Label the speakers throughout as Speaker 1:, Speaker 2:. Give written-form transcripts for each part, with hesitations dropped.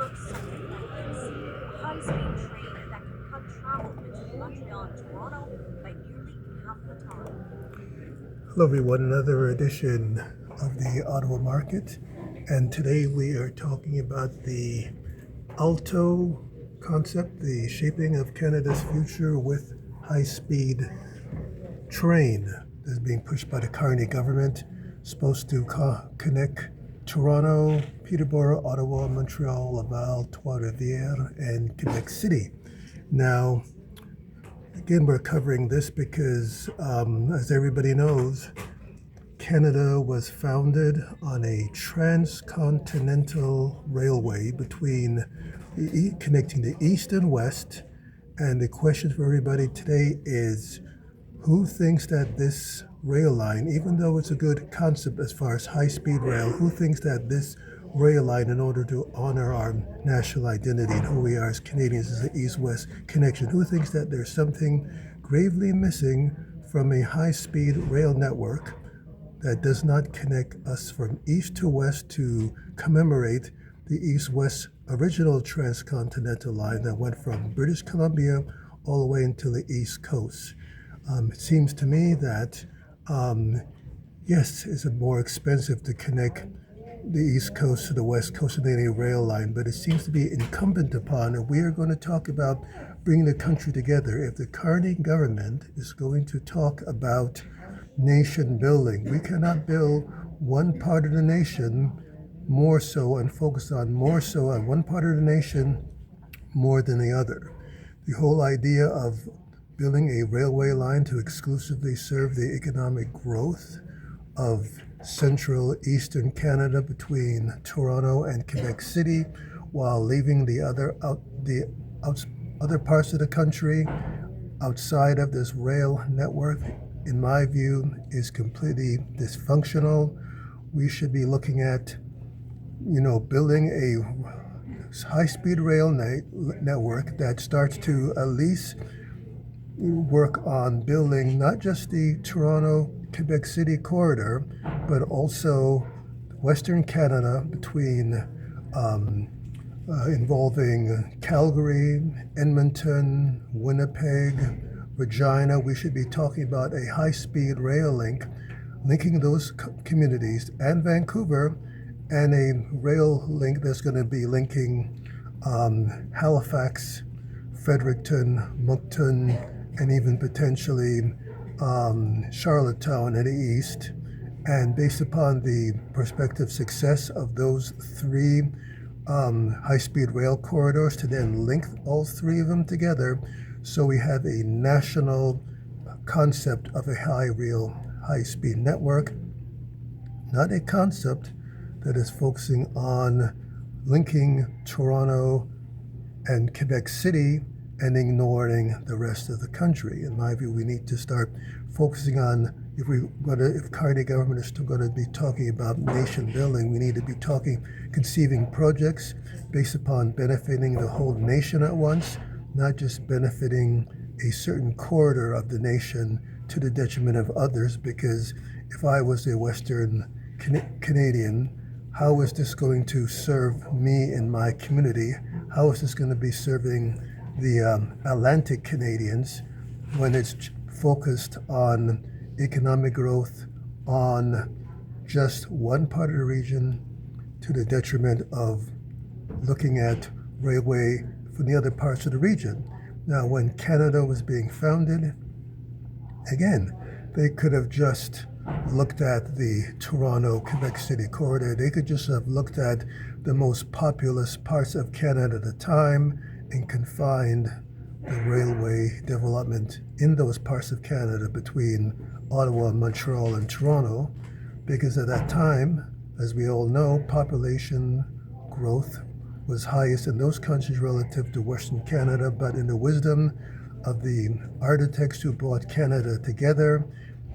Speaker 1: looks something like this. A high-speed train that can cut travel between Montreal and Toronto by nearly half the time.
Speaker 2: Hello, everyone. Another edition of the Ottawa Market. And today we are talking about the Alto concept, the shaping of Canada's future with high speed train that's being pushed by the Carney government, supposed to connect Toronto, Peterborough, Ottawa, Montreal, Laval, Trois-Rivières, and Quebec City. Now, again, we're covering this because, as everybody knows, Canada was founded on a transcontinental railway connecting the East and West. And the question for everybody today is, who thinks that this rail line, even though it's a good concept as far as high-speed rail, who thinks that this rail line, in order to honor our national identity and who we are as Canadians, as an East-West connection, who thinks that there's something gravely missing from a high-speed rail network that does not connect us from east to west to commemorate the East-West original transcontinental line that went from British Columbia all the way into the East Coast. It seems to me that, yes, it's more expensive to connect the East Coast to the West Coast than any rail line, but it seems to be incumbent upon, and we are going to talk about bringing the country together. If the Carney government is going to talk about nation building, we cannot build one part of the nation more so and focus on more so on one part of the nation more than the other. The whole idea of building a railway line to exclusively serve the economic growth of central eastern Canada between Toronto and Quebec City, while leaving the other parts of the country outside of this rail network, in my view, is completely dysfunctional. We should be looking at, building a high-speed rail network that starts to at least work on building not just the Toronto-Quebec City corridor, but also Western Canada involving Calgary, Edmonton, Winnipeg, Regina. We should be talking about a high-speed rail link linking those communities and Vancouver, and a rail link that's going to be linking Halifax, Fredericton, Moncton, and even potentially Charlottetown in the east. And based upon the prospective success of those three high-speed rail corridors, to then link all three of them together, so we have a national concept of a high-speed network, not a concept that is focusing on linking Toronto and Quebec City and ignoring the rest of the country. In my view, we need to start focusing on, if Carney government is still going to be talking about nation building, we need to be conceiving projects based upon benefiting the whole nation at once, not just benefiting a certain corridor of the nation to the detriment of others. Because if I was a Western Canadian, how is this going to serve me in my community? How is this going to be serving the Atlantic Canadians when it's focused on economic growth on just one part of the region to the detriment of looking at railway for the other parts of the region? Now, when Canada was being founded, again, they could have just looked at the Toronto-Quebec City corridor. They could just have looked at the most populous parts of Canada at the time and confined the railway development in those parts of Canada between Ottawa, Montreal, and Toronto, because at that time, as we all know, population growth was highest in those countries relative to Western Canada. But in the wisdom of the architects who brought Canada together,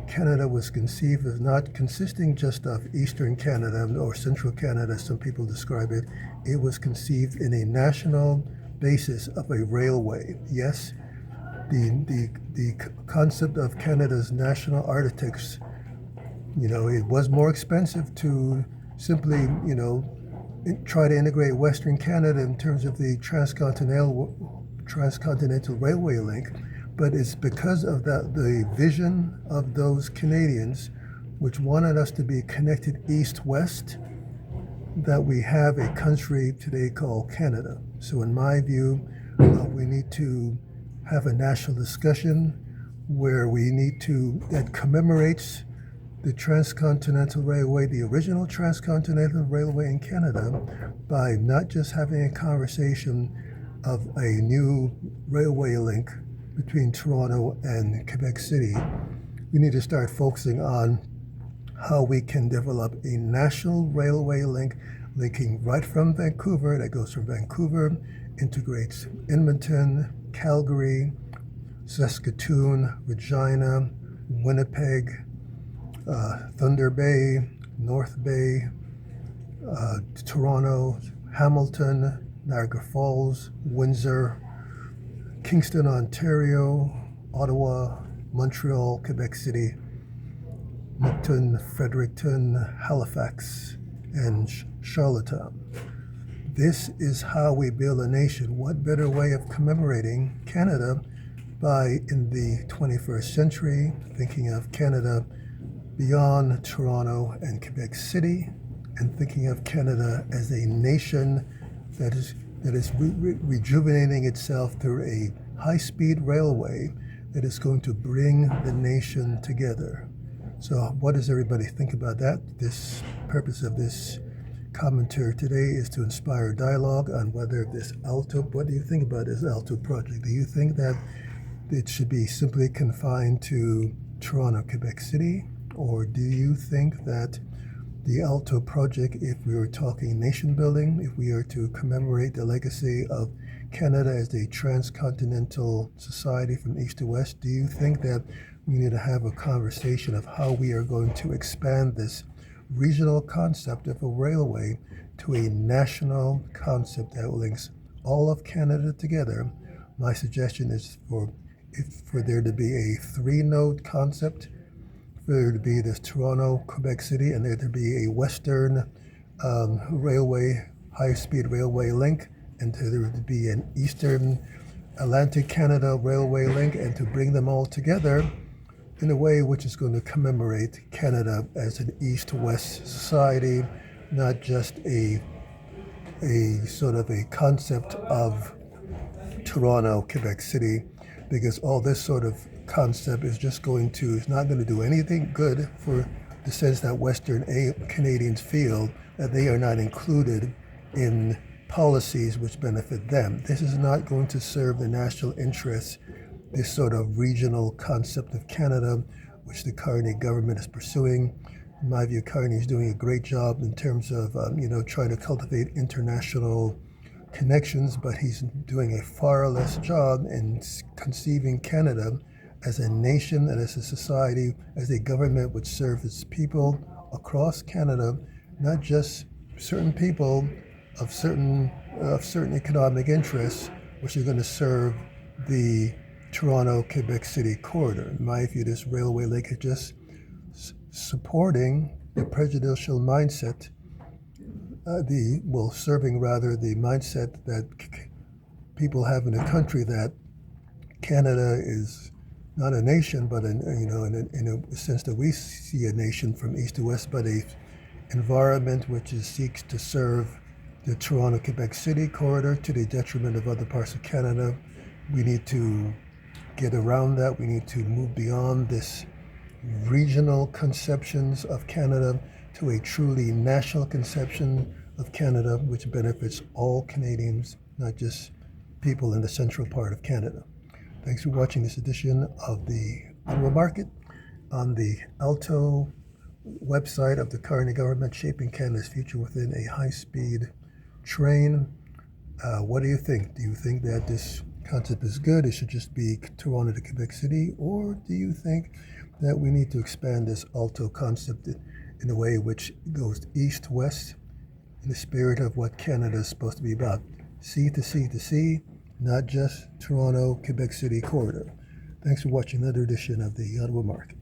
Speaker 2: Canada was conceived as not consisting just of Eastern Canada or Central Canada, some people describe it. It was conceived in a national basis of a railway. Yes, the concept of Canada's national architects, it was more expensive to simply, try to integrate Western Canada in terms of the transcontinental railway link, but it's because of the vision of those Canadians, which wanted us to be connected east-west, that we have a country today called Canada. So in my view, we need to have a national discussion where that commemorates the Transcontinental Railway, the original Transcontinental Railway in Canada, by not just having a conversation of a new railway link between Toronto and Quebec City. We need to start focusing on how we can develop a national railway link linking right from Vancouver, that goes from Vancouver, integrates Edmonton, Calgary, Saskatoon, Regina, Winnipeg, Thunder Bay, North Bay, Toronto, Hamilton, Niagara Falls, Windsor, Kingston, Ontario, Ottawa, Montreal, Quebec City, Moncton, Fredericton, Halifax, and Charlottetown. This is how we build a nation. What better way of commemorating Canada by, in the 21st century, thinking of Canada beyond Toronto and Quebec City, and thinking of Canada as a nation that is rejuvenating itself through a high-speed railway that is going to bring the nation together. So what does everybody think about that? This purpose of this commentary today is to inspire dialogue on whether what do you think about this Alto project? Do you think that it should be simply confined to Toronto, Quebec City? Or do you think that the Alto project, if we were talking nation building, if we are to commemorate the legacy of Canada as a transcontinental society from east to west, do you think that we need to have a conversation of how we are going to expand this regional concept of a railway to a national concept that links all of Canada together? My suggestion is for there to be a 3-node concept, for there to be this Toronto, Quebec City, and there to be a Western railway, high-speed railway link, and there to be an Eastern Atlantic Canada railway link, and to bring them all together in a way which is going to commemorate Canada as an East-West society, not just a sort of a concept of Toronto, Quebec City, because all this sort of concept is not going to do anything good for the sense that Western Canadians feel that they are not included in policies which benefit them. This is not going to serve the national interests, this sort of regional concept of Canada, which the Carney government is pursuing. In my view, Carney is doing a great job in terms of trying to cultivate international connections, but he's doing a far less job in conceiving Canada as a nation and as a society, as a government which serves its people across Canada, not just certain people of certain economic interests, which are going to serve the Toronto-Quebec City corridor. In my view, this railway link is just supporting the prejudicial mindset, serving rather the mindset that people have in a country that Canada is not a nation, but in a sense that we see a nation from east to west, but a environment which seeks to serve the Toronto-Quebec City corridor to the detriment of other parts of Canada. We need to get around that. We need to move beyond this regional conceptions of Canada to a truly national conception of Canada, which benefits all Canadians, not just people in the central part of Canada. Thanks for watching this edition of the Ottawa Market on the Alto website of the Carney government, shaping Canada's future within a high-speed train. What do you think? Do you think that this concept is good? It should just be Toronto to Quebec City? Or do you think that we need to expand this Alto concept in a way which goes east-west in the spirit of what Canada is supposed to be about? Sea to sea to sea, not just Toronto, Quebec City corridor. Thanks for watching another edition of the Ottawa Market.